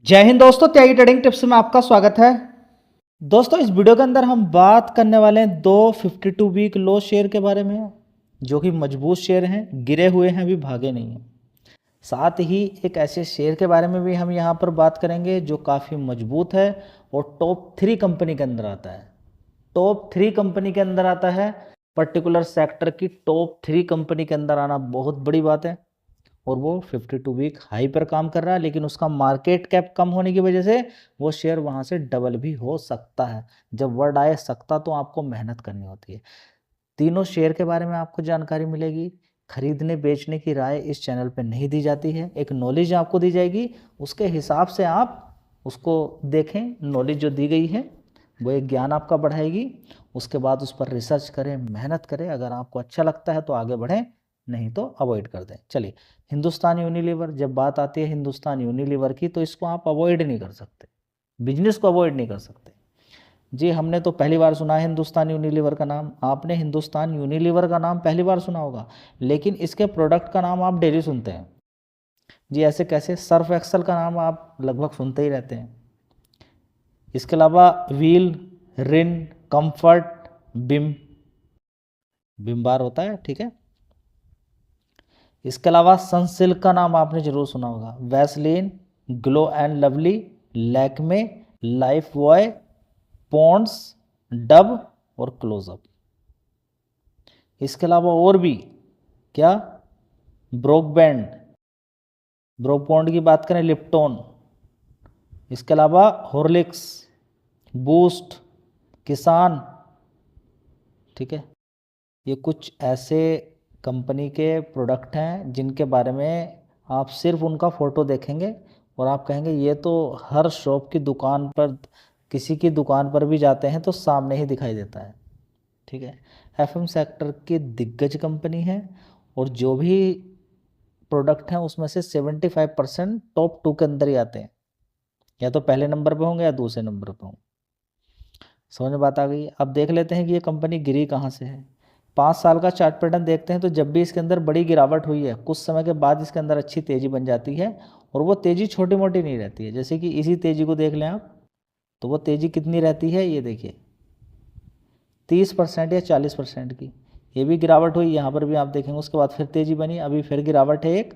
जय हिंद दोस्तों, त्यागी trading tips में आपका स्वागत है। दोस्तों इस वीडियो के अंदर हम बात करने वाले हैं दो 52 वीक लो शेयर के बारे में, जो कि मजबूत शेयर हैं, गिरे हुए हैं, अभी भागे नहीं हैं। साथ ही एक ऐसे शेयर के बारे में भी हम यहाँ पर बात करेंगे जो काफ़ी मजबूत है और टॉप 3 कंपनी के अंदर आता है। टॉप 3 कंपनी के अंदर आता है, पर्टिकुलर सेक्टर की टॉप 3 कंपनी के अंदर आना बहुत बड़ी बात है। और वो 52 वीक हाई पर काम कर रहा है, लेकिन उसका मार्केट कैप कम होने की वजह से वो शेयर वहाँ से डबल भी हो सकता है। जब वर्ड आए सकता तो आपको मेहनत करनी होती है। तीनों शेयर के बारे में आपको जानकारी मिलेगी। खरीदने बेचने की राय इस चैनल पे नहीं दी जाती है, एक नॉलेज आपको दी जाएगी, उसके हिसाब से आप उसको देखें। नॉलेज जो दी गई है वो एक ज्ञान आपका बढ़ाएगी। उसके बाद उस पर रिसर्च करें, मेहनत करें। अगर आपको अच्छा लगता है तो आगे बढ़ें, नहीं तो अवॉइड कर दें। चलिए, हिंदुस्तान यूनिलीवर, जब बात आती है हिंदुस्तान यूनिलीवर की तो इसको आप अवॉइड नहीं कर सकते, बिजनेस को अवॉइड नहीं कर सकते। जी, हमने तो पहली बार सुना है हिंदुस्तान यूनिलीवर का नाम। आपने हिंदुस्तान यूनिलीवर का नाम पहली बार सुना होगा, लेकिन इसके प्रोडक्ट का नाम आप डेली सुनते हैं। जी, ऐसे कैसे? सर्फ एक्सल का नाम आप लगभग सुनते ही रहते हैं। इसके अलावा व्हील, रिन, कंफर्ट, बिम बार होता है, ठीक है। इसके अलावा सनसिल्क का नाम आपने जरूर सुना होगा। Vaseline, Glow and Lovely, Lakme, Lifebuoy, Pond's, Dove और क्लोजअप। इसके अलावा और भी क्या, ब्रोकबैंड, ब्रोकबॉन्ड की बात करें, लिप्टोन। इसके अलावा हॉर्लिक्स, बूस्ट, किसान, ठीक है। ये कुछ ऐसे कंपनी के प्रोडक्ट हैं जिनके बारे में आप सिर्फ उनका फ़ोटो देखेंगे और आप कहेंगे ये तो हर शॉप की दुकान पर, किसी की दुकान पर भी जाते हैं तो सामने ही दिखाई देता है, ठीक है। एफएम सेक्टर की दिग्गज कंपनी है और जो भी प्रोडक्ट हैं उसमें से 75% टॉप 2 के अंदर ही आते हैं। या तो पहले नंबर पे होंगे या दूसरे नंबर पे होंगे। समझ में बात आ गई? अब देख लेते हैं कि ये कंपनी गिरी कहाँ से है। 5 साल का चार्ट पैटर्न देखते हैं तो जब भी इसके अंदर बड़ी गिरावट हुई है, कुछ समय के बाद इसके अंदर अच्छी तेज़ी बन जाती है। और वो तेज़ी छोटी मोटी नहीं रहती है। जैसे कि इसी तेज़ी को देख लें आप, तो वो तेज़ी कितनी रहती है, ये देखिए 30% या 40% की। ये भी गिरावट हुई, यहाँ पर भी आप देखेंगे, उसके बाद फिर तेज़ी बनी, अभी फिर गिरावट है एक।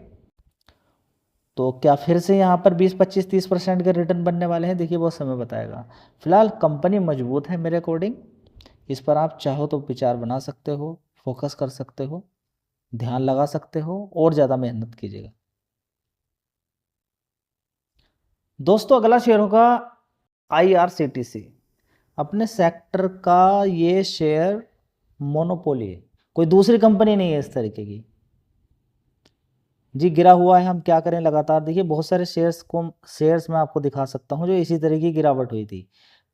तो क्या फिर से यहाँ पर 20, 25, 30% के रिटर्न बनने वाले हैं? देखिए वो समय बताएगा। फिलहाल कंपनी मजबूत है मेरे अकॉर्डिंग। इस पर आप चाहो तो विचार बना सकते हो, फोकस कर सकते हो, ध्यान लगा सकते हो और ज़्यादा मेहनत कीजिएगा। दोस्तों अगला शेयर होगा IRCTC। अपने सेक्टर का ये शेयर मोनोपोली है, कोई दूसरी कंपनी नहीं है इस तरीके की। जी, गिरा हुआ है, हम क्या करें लगातार। देखिए बहुत सारे शेयर्स मैं आपको दिखा सकता हूँ जो इसी तरह की गिरावट हुई थी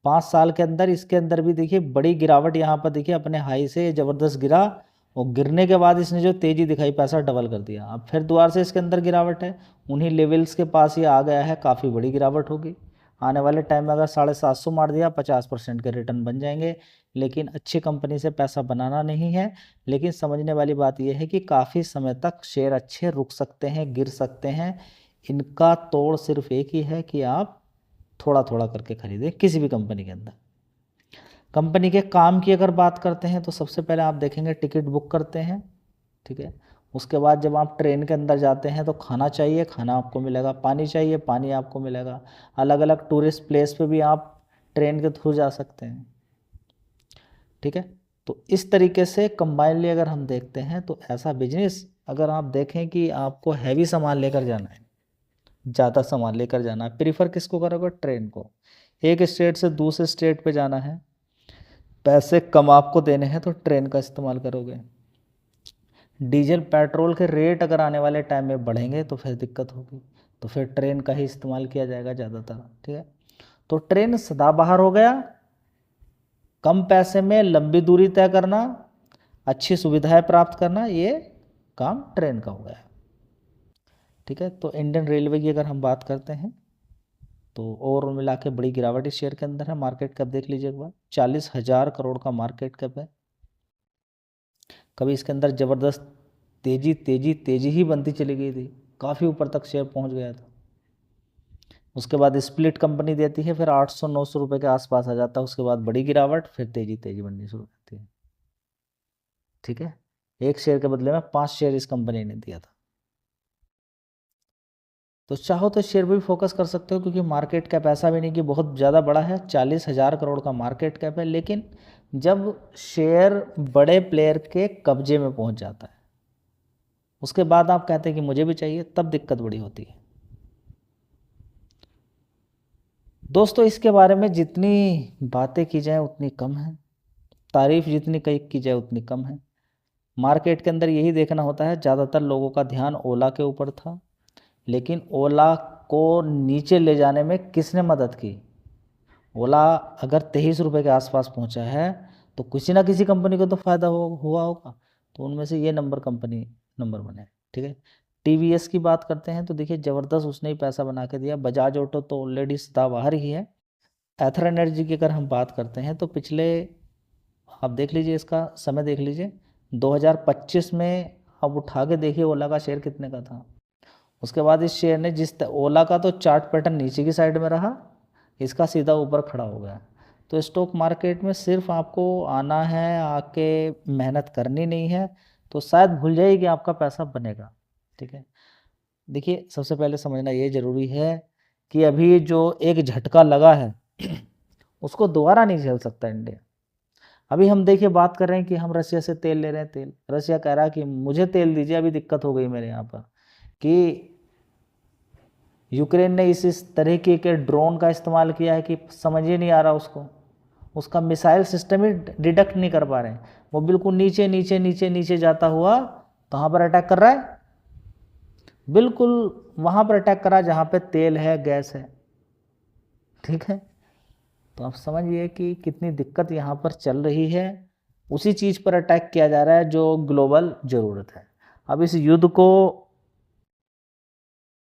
5 साल के अंदर। इसके अंदर भी देखिए बड़ी गिरावट, यहाँ पर देखिए अपने हाई से ज़बरदस्त गिरा और गिरने के बाद इसने जो तेज़ी दिखाई, पैसा डबल कर दिया। अब फिर दोबारा से इसके अंदर गिरावट है, उन्हीं लेवल्स के पास ये आ गया है, काफ़ी बड़ी गिरावट होगी। आने वाले टाइम में अगर 750 मार दिया, 50% के रिटर्न बन जाएंगे। लेकिन अच्छी कंपनी से पैसा बनाना नहीं है। लेकिन समझने वाली बात यह है कि काफ़ी समय तक शेयर अच्छे रुक सकते हैं, गिर सकते हैं। इनका तोड़ सिर्फ एक ही है कि आप थोड़ा थोड़ा करके खरीदें किसी भी कंपनी के अंदर। कंपनी के काम की अगर बात करते हैं तो सबसे पहले आप देखेंगे टिकट बुक करते हैं, ठीक है। उसके बाद जब आप ट्रेन के अंदर जाते हैं तो खाना चाहिए, खाना आपको मिलेगा, पानी चाहिए, पानी आपको मिलेगा। अलग अलग टूरिस्ट प्लेस पे भी आप ट्रेन के थ्रू जा सकते हैं, ठीक है। तो इस तरीके से कंबाइनली अगर हम देखते हैं तो ऐसा बिजनेस, अगर आप देखें कि आपको हैवी सामान लेकर जाना है, ज़्यादा सामान लेकर जाना है, प्रीफर किसको करोगे? ट्रेन को। एक स्टेट से दूसरे स्टेट पे जाना है, पैसे कम आपको देने हैं तो ट्रेन का इस्तेमाल करोगे। डीजल पेट्रोल के रेट अगर आने वाले टाइम में बढ़ेंगे तो फिर दिक्कत होगी, तो फिर ट्रेन का ही इस्तेमाल किया जाएगा ज़्यादातर, ठीक है। तो ट्रेन सदाबहार हो गया, कम पैसे में लंबी दूरी तय करना, अच्छी सुविधाएं प्राप्त करना, ये काम ट्रेन का हो गया, ठीक है। तो इंडियन रेलवे की अगर हम बात करते हैं तो ओवरऑल मिला के बड़ी गिरावट इस शेयर के अंदर है। मार्केट कैप देख लीजिए एक बार, 40,000 करोड़ का मार्केट कैप है। कभी इसके अंदर ज़बरदस्त तेजी तेजी तेजी ही बनती चली गई थी, काफ़ी ऊपर तक शेयर पहुंच गया था। उसके बाद स्प्लिट कंपनी देती है, फिर 800-900 रुपये के आसपास आ जाता है, उसके बाद बड़ी गिरावट, फिर तेजी तेजी बननी शुरू होती है। ठीक है, एक शेयर के बदले में 5 शेयर इस कंपनी ने दिया था। तो चाहो तो शेयर भी फोकस कर सकते हो, क्योंकि मार्केट कैप ऐसा भी नहीं कि बहुत ज़्यादा बड़ा है, 40,000 करोड़ का मार्केट कैप है, लेकिन जब शेयर बड़े प्लेयर के कब्जे में पहुंच जाता है, उसके बाद आप कहते हैं कि मुझे भी चाहिए, तब दिक्कत बड़ी होती है। दोस्तों, इसके बारे में जितनी बातें की जाए उतनी कम है, तारीफ जितनी की जाए उतनी कम है। मार्केट के अंदर यही देखना होता है, ज़्यादातर लोगों का ध्यान ओला के ऊपर था, लेकिन ओला को नीचे ले जाने में किसने मदद की? ओला अगर 23 रुपये के आसपास पहुंचा है तो किसी ना किसी कंपनी को तो फ़ायदा हुआ होगा, तो उनमें से ये कंपनी नंबर बने। ठीक है, टीवीएस की बात करते हैं तो देखिए ज़बरदस्त उसने ही पैसा बना के दिया। बजाज ऑटो तो ऑलरेडी सदाबहार ही है। एथर एनर्जी की अगर हम बात करते हैं तो पिछले, आप देख लीजिए इसका समय देख लीजिए, 2025 में अब उठा के देखिए ओला का शेयर कितने का था। उसके बाद इस शेयर ने ओला का तो चार्ट पैटर्न नीचे की साइड में रहा, इसका सीधा ऊपर खड़ा हो गया। तो स्टॉक मार्केट में सिर्फ आपको आना है, आके मेहनत करनी नहीं है, तो शायद भूल जाइए कि आपका पैसा बनेगा। ठीक है, देखिए सबसे पहले समझना ये ज़रूरी है कि अभी जो एक झटका लगा है उसको दोबारा नहीं झेल सकता इंडिया। अभी हम देखिए बात कर रहे हैं कि हम रशिया से तेल ले रहे हैं, तेल रशिया कह रहा है कि मुझे तेल दीजिए, अभी दिक्कत हो गई मेरे यहाँ पर कि यूक्रेन ने इस तरीके के ड्रोन का इस्तेमाल किया है कि समझ ही नहीं आ रहा उसको, उसका मिसाइल सिस्टम ही डिटेक्ट नहीं कर पा रहे हैं। वो बिल्कुल नीचे नीचे नीचे नीचे जाता हुआ कहाँ पर अटैक कर रहा है? बिल्कुल वहाँ पर अटैक कर रहा है जहाँ पे तेल है, गैस है। ठीक है, तो आप समझिए कि कितनी दिक्कत यहाँ पर चल रही है। उसी चीज़ पर अटैक किया जा रहा है जो ग्लोबल ज़रूरत है। अब इस युद्ध को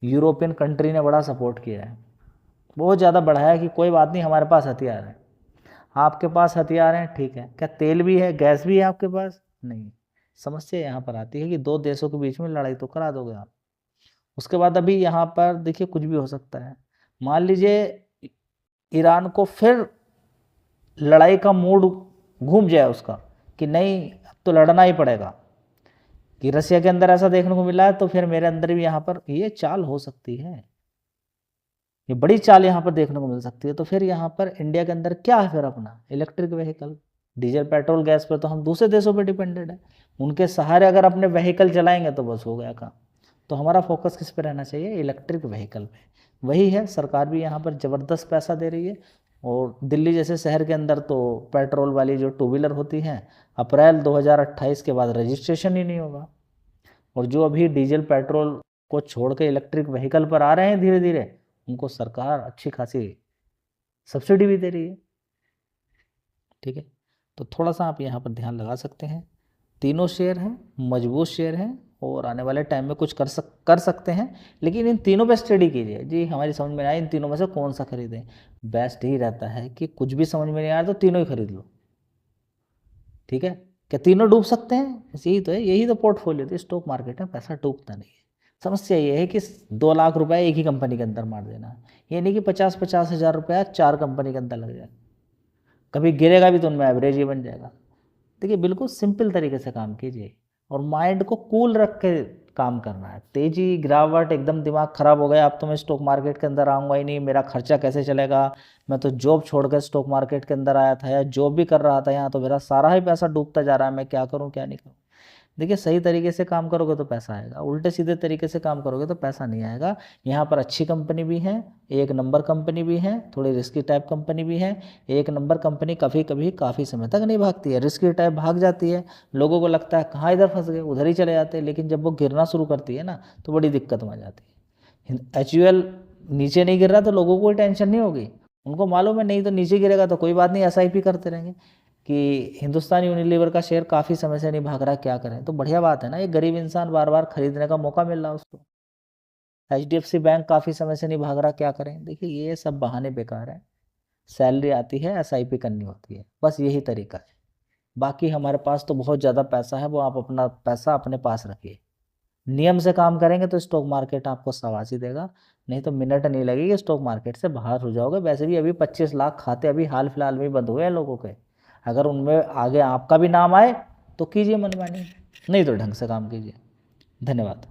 यूरोपियन कंट्री ने बड़ा सपोर्ट किया है, बहुत ज़्यादा बढ़ाया कि कोई बात नहीं, हमारे पास हथियार है। आपके पास हथियार हैं, ठीक है, क्या तेल भी है, गैस भी है आपके पास? नहीं। समस्या यहाँ पर आती है कि दो देशों के बीच में लड़ाई तो करा दोगे आप। उसके बाद अभी यहाँ पर देखिए कुछ भी हो सकता है। मान लीजिए ईरान को फिर लड़ाई का मूड घूम जाए उसका कि नहीं अब तो लड़ना ही पड़ेगा, कि रसिया के अंदर ऐसा देखने को मिला है, तो फिर मेरे अंदर भी यहाँ पर ये चाल हो सकती है, ये बड़ी चाल यहाँ पर देखने को मिल सकती है। तो फिर यहाँ पर इंडिया के अंदर क्या है फिर? अपना electric vehicle, diesel petrol gas पर तो हम दूसरे देशों पर डिपेंडेड है, उनके सहारे अगर अपने व्हीकल चलाएंगे तो बस हो गया काम। तो हमारा फोकस किस पे रहना चाहिए? इलेक्ट्रिक व्हीकल पे। वही है, सरकार भी यहाँ पर ज़बरदस्त पैसा दे रही है। और दिल्ली जैसे शहर के अंदर तो पेट्रोल वाली जो टू व्हीलर होती हैं, अप्रैल 2028 के बाद रजिस्ट्रेशन ही नहीं होगा। और जो अभी डीजल पेट्रोल को छोड़ के इलेक्ट्रिक व्हीकल पर आ रहे हैं धीरे धीरे, उनको सरकार अच्छी खासी सब्सिडी भी दे रही है। ठीक है, तो थोड़ा सा आप यहाँ पर ध्यान लगा सकते हैं। तीनों शेयर हैं, मजबूत शेयर हैं, और आने वाले टाइम में कुछ कर सकते हैं, लेकिन इन तीनों पे स्टडी कीजिए जी। हमारी समझ में आए इन तीनों में से कौन सा खरीदें? बेस्ट ही रहता है कि कुछ भी समझ में नहीं आ रहा तो तीनों ही खरीद लो। ठीक है, क्या तीनों डूब सकते हैं? बस यही तो है, यही तो पोर्टफोलियो थी। स्टॉक मार्केट में पैसा डूबता नहीं है। समस्या ये है कि 2 लाख रुपए एक ही कंपनी के अंदर मार देना, ये नहीं कि 50-50 हज़ार रुपया 4 कंपनी के अंदर लग जाए। कभी गिरेगा भी तो उनमें एवरेज ही बन जाएगा। देखिए बिल्कुल सिंपल तरीके से काम कीजिए, और माइंड को कूल रख के काम करना है। तेजी गिरावट एकदम दिमाग खराब हो गया, अब तो मैं स्टॉक मार्केट के अंदर आऊँगा ही नहीं, मेरा खर्चा कैसे चलेगा, मैं तो जॉब छोड़कर स्टॉक मार्केट के अंदर आया था या जॉब भी कर रहा था, यहाँ तो मेरा सारा ही पैसा डूबता जा रहा है, मैं क्या करूँ क्या नहीं करूँ। देखिए सही तरीके से काम करोगे तो पैसा आएगा, उल्टे सीधे तरीके से काम करोगे तो पैसा नहीं आएगा। यहाँ पर अच्छी कंपनी भी है, एक नंबर कंपनी भी है, थोड़ी रिस्की टाइप कंपनी भी है। एक नंबर कंपनी कभी कभी काफ़ी समय तक नहीं भागती है, रिस्की टाइप भाग जाती है, लोगों को लगता है कहाँ इधर फंस गए, उधर ही चले जाते हैं, लेकिन जब वो गिरना शुरू करती है ना तो बड़ी दिक्कत में आ जाती है। HUL नीचे नहीं गिर रहा तो लोगों को कोई टेंशन नहीं होगी, उनको मालूम है नहीं तो नीचे गिरेगा तो कोई बात नहीं, SIP करते रहेंगे। कि हिंदुस्तान यूनिलीवर का शेयर काफ़ी समय से नहीं भाग रहा, क्या करें? तो बढ़िया बात है ना, ये गरीब इंसान बार बार खरीदने का मौका मिल रहा है उसको। HDFC बैंक काफ़ी समय से नहीं भाग रहा, क्या करें? देखिए ये सब बहाने बेकार हैं। सैलरी आती है, SIP करनी होती है, बस यही तरीका है। बाकी हमारे पास तो बहुत ज़्यादा पैसा है, वो आप अपना पैसा अपने पास रखिए, नियम से काम करेंगे तो स्टॉक मार्केट आपको शाबाशी देगा, नहीं तो मिनट नहीं लगेगी स्टॉक मार्केट से बाहर हो जाओगे। वैसे भी अभी 25 लाख खाते अभी हाल फिलहाल में बंद हुए हैं लोगों के, अगर उनमें आगे आपका भी नाम आए तो कीजिए मनमानी, नहीं तो ढंग से काम कीजिए। धन्यवाद।